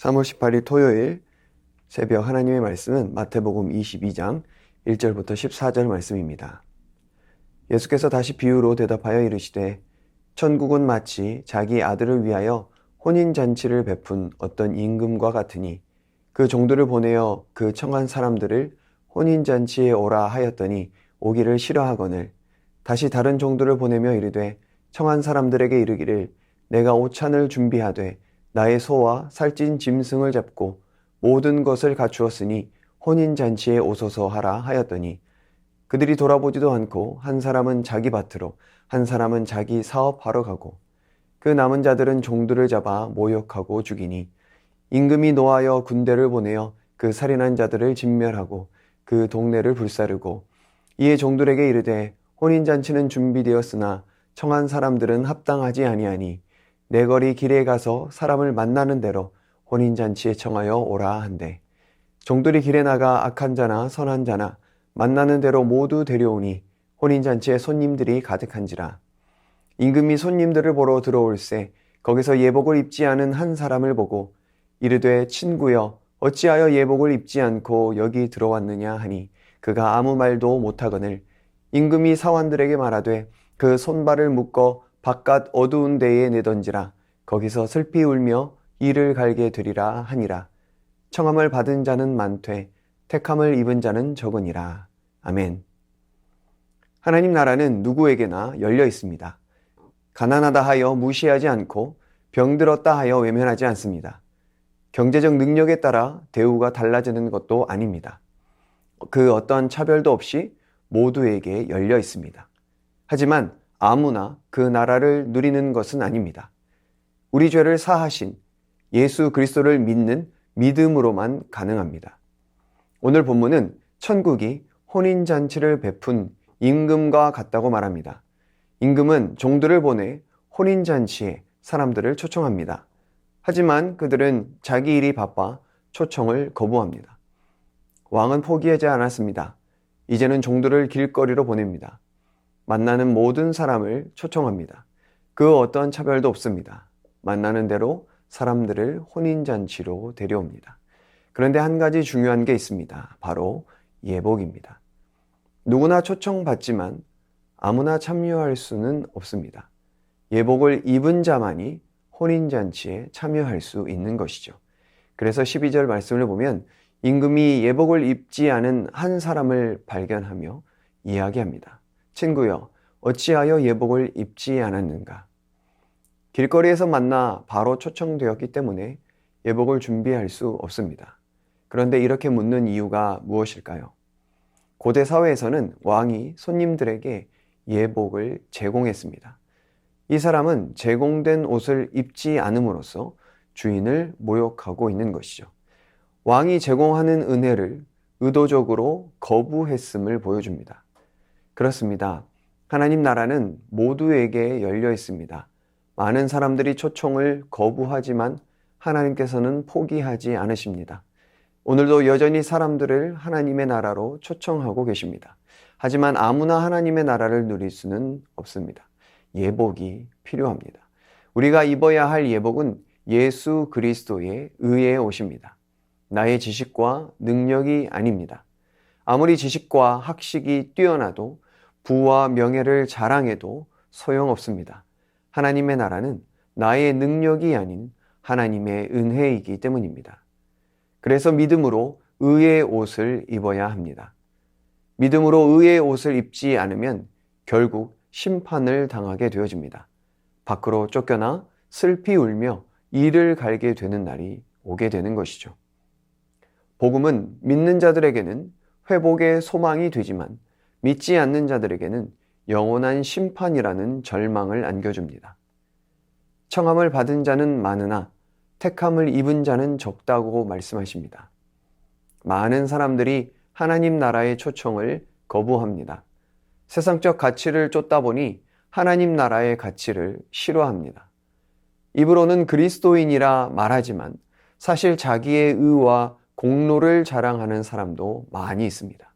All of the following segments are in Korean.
3월 18일 토요일 새벽 하나님의 말씀은 마태복음 22장 1절부터 14절 말씀입니다. 예수께서 다시 비유로 대답하여 이르시되 천국은 마치 자기 아들을 위하여 혼인잔치를 베푼 어떤 임금과 같으니 그 종들을 보내어 그 청한 사람들을 혼인잔치에 오라 하였더니 오기를 싫어하거늘 다시 다른 종들을 보내며 이르되 청한 사람들에게 이르기를 내가 오찬을 준비하되 나의 소와 살찐 짐승을 잡고 모든 것을 갖추었으니 혼인잔치에 오소서 하라 하였더니 그들이 돌아보지도 않고 한 사람은 자기 밭으로 한 사람은 자기 사업하러 가고 그 남은 자들은 종들을 잡아 모욕하고 죽이니 임금이 노하여 군대를 보내어 그 살인한 자들을 진멸하고 그 동네를 불사르고 이에 종들에게 이르되 혼인잔치는 준비되었으나 청한 사람들은 합당하지 아니하니 내 거리 길에 가서 사람을 만나는 대로 혼인잔치에 청하여 오라 한대 종들이 길에 나가 악한 자나 선한 자나 만나는 대로 모두 데려오니 혼인잔치에 손님들이 가득한지라 임금이 손님들을 보러 들어올세 거기서 예복을 입지 않은 한 사람을 보고 이르되 친구여 어찌하여 예복을 입지 않고 여기 들어왔느냐 하니 그가 아무 말도 못하거늘 임금이 사환들에게 말하되 그 손발을 묶어 바깥 어두운 데에 내던지라 거기서 슬피 울며 이를 갈게 되리라 하니라. 청함을 받은 자는 많되 택함을 입은 자는 적으니라. 아멘. 하나님 나라는 누구에게나 열려 있습니다. 가난하다 하여 무시하지 않고 병들었다 하여 외면하지 않습니다. 경제적 능력에 따라 대우가 달라지는 것도 아닙니다. 그 어떤 차별도 없이 모두에게 열려 있습니다. 하지만 아무나 그 나라를 누리는 것은 아닙니다. 우리 죄를 사하신 예수 그리스도를 믿는 믿음으로만 가능합니다. 오늘 본문은 천국이 혼인잔치를 베푼 임금과 같다고 말합니다. 임금은 종들을 보내 혼인잔치에 사람들을 초청합니다. 하지만 그들은 자기 일이 바빠 초청을 거부합니다. 왕은 포기하지 않았습니다. 이제는 종들을 길거리로 보냅니다. 만나는 모든 사람을 초청합니다. 그 어떤 차별도 없습니다. 만나는 대로 사람들을 혼인잔치로 데려옵니다. 그런데 한 가지 중요한 게 있습니다. 바로 예복입니다. 누구나 초청받지만 아무나 참여할 수는 없습니다. 예복을 입은 자만이 혼인잔치에 참여할 수 있는 것이죠. 그래서 12절 말씀을 보면 임금이 예복을 입지 않은 한 사람을 발견하며 이야기합니다. 친구여, 어찌하여 예복을 입지 않았는가? 길거리에서 만나 바로 초청되었기 때문에 예복을 준비할 수 없습니다. 그런데 이렇게 묻는 이유가 무엇일까요? 고대 사회에서는 왕이 손님들에게 예복을 제공했습니다. 이 사람은 제공된 옷을 입지 않음으로써 주인을 모욕하고 있는 것이죠. 왕이 제공하는 은혜를 의도적으로 거부했음을 보여줍니다. 그렇습니다. 하나님 나라는 모두에게 열려 있습니다. 많은 사람들이 초청을 거부하지만 하나님께서는 포기하지 않으십니다. 오늘도 여전히 사람들을 하나님의 나라로 초청하고 계십니다. 하지만 아무나 하나님의 나라를 누릴 수는 없습니다. 예복이 필요합니다. 우리가 입어야 할 예복은 예수 그리스도의 의의 옷입니다. 나의 지식과 능력이 아닙니다. 아무리 지식과 학식이 뛰어나도 부와 명예를 자랑해도 소용없습니다. 하나님의 나라는 나의 능력이 아닌 하나님의 은혜이기 때문입니다. 그래서 믿음으로 의의 옷을 입어야 합니다. 믿음으로 의의 옷을 입지 않으면 결국 심판을 당하게 되어집니다. 밖으로 쫓겨나 슬피 울며 이를 갈게 되는 날이 오게 되는 것이죠. 복음은 믿는 자들에게는 회복의 소망이 되지만 믿지 않는 자들에게는 영원한 심판이라는 절망을 안겨줍니다. 청함을 받은 자는 많으나 택함을 입은 자는 적다고 말씀하십니다. 많은 사람들이 하나님 나라의 초청을 거부합니다. 세상적 가치를 쫓다 보니 하나님 나라의 가치를 싫어합니다. 입으로는 그리스도인이라 말하지만 사실 자기의 의와 공로를 자랑하는 사람도 많이 있습니다.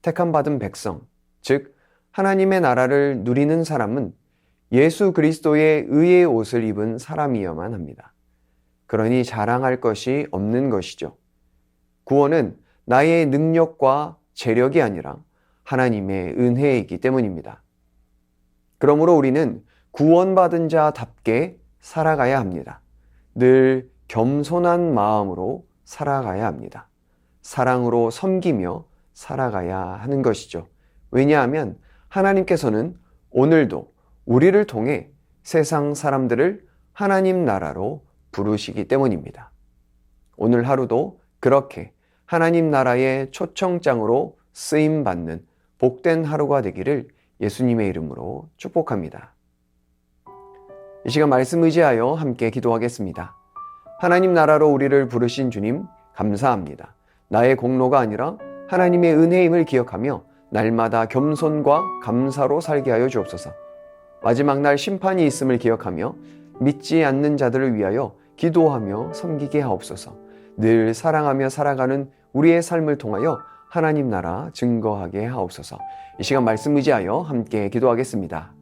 택함받은 백성, 즉 하나님의 나라를 누리는 사람은 예수 그리스도의 의의 옷을 입은 사람이어야만 합니다. 그러니 자랑할 것이 없는 것이죠. 구원은 나의 능력과 재력이 아니라 하나님의 은혜이기 때문입니다. 그러므로 우리는 구원받은 자답게 살아가야 합니다. 늘 겸손한 마음으로 살아가야 합니다. 사랑으로 섬기며 살아가야 하는 것이죠. 왜냐하면 하나님께서는 오늘도 우리를 통해 세상 사람들을 하나님 나라로 부르시기 때문입니다. 오늘 하루도 그렇게 하나님 나라의 초청장으로 쓰임받는 복된 하루가 되기를 예수님의 이름으로 축복합니다. 이 시간 말씀 의지하여 함께 기도하겠습니다. 하나님 나라로 우리를 부르신 주님 감사합니다. 나의 공로가 아니라 하나님의 은혜임을 기억하며 날마다 겸손과 감사로 살게 하여 주옵소서. 마지막 날 심판이 있음을 기억하며 믿지 않는 자들을 위하여 기도하며 섬기게 하옵소서. 늘 사랑하며 살아가는 우리의 삶을 통하여 하나님 나라 증거하게 하옵소서. 이 시간 말씀 의지하여 함께 기도하겠습니다.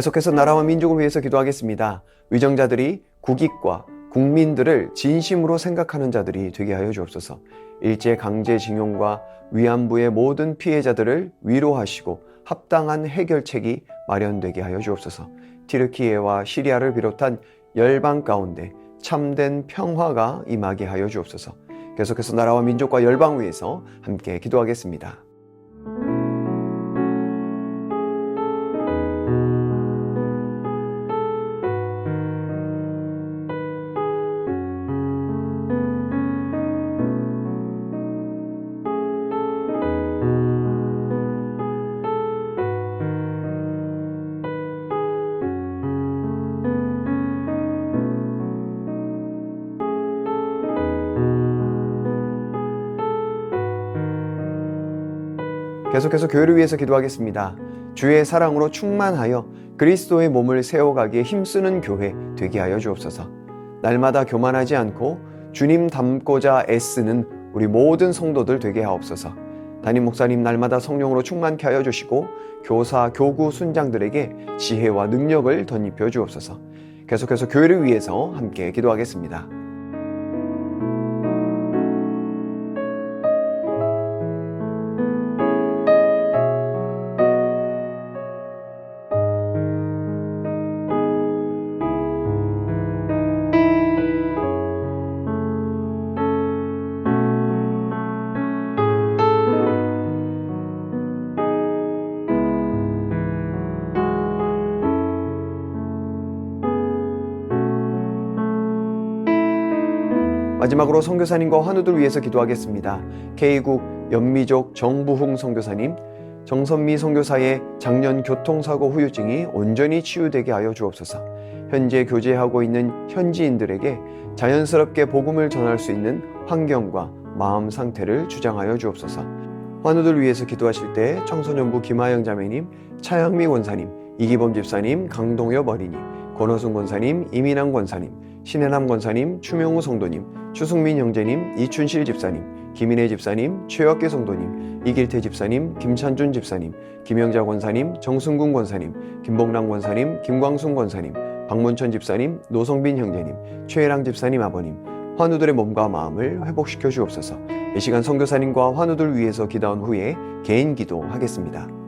계속해서 나라와 민족을 위해서 기도하겠습니다. 위정자들이 국익과 국민들을 진심으로 생각하는 자들이 되게 하여 주옵소서. 일제강제징용과 위안부의 모든 피해자들을 위로하시고 합당한 해결책이 마련되게 하여 주옵소서. 튀르키예와 시리아를 비롯한 열방 가운데 참된 평화가 임하게 하여 주옵소서. 계속해서 나라와 민족과 열방 위해서 함께 기도하겠습니다. 계속해서 교회를 위해서 기도하겠습니다. 주의 사랑으로 충만하여 그리스도의 몸을 세워가기에 힘쓰는 교회 되게 하여 주옵소서. 날마다 교만하지 않고 주님 닮고자 애쓰는 우리 모든 성도들 되게 하옵소서. 담임 목사님 날마다 성령으로 충만케 하여 주시고 교사, 교구, 순장들에게 지혜와 능력을 덧입혀 주옵소서. 계속해서 교회를 위해서 함께 기도하겠습니다. 마지막으로 선교사님과 환우들 위해서 기도하겠습니다. K국 연미족 정부흥 선교사님, 정선미 선교사의 작년 교통사고 후유증이 온전히 치유되게 하여 주옵소서. 현재 교제하고 있는 현지인들에게 자연스럽게 복음을 전할 수 있는 환경과 마음 상태를 주장하여 주옵소서. 환우들 위해서 기도하실 때 청소년부 김하영 자매님, 차영미 권사님, 이기범 집사님, 강동엽 어린이, 권호순 권사님, 이민환 권사님, 신혜남 권사님, 추명우 성도님, 추승민 형제님, 이춘실 집사님, 김인혜 집사님, 최혁계 성도님, 이길태 집사님, 김찬준 집사님, 김영자 권사님, 정승군 권사님, 김봉남 권사님, 김광순 권사님, 박문천 집사님, 노성빈 형제님, 최혜랑 집사님 아버님, 환우들의 몸과 마음을 회복시켜 주옵소서. 이 시간 선교사님과 환우들 위해서 기도한 후에 개인 기도하겠습니다.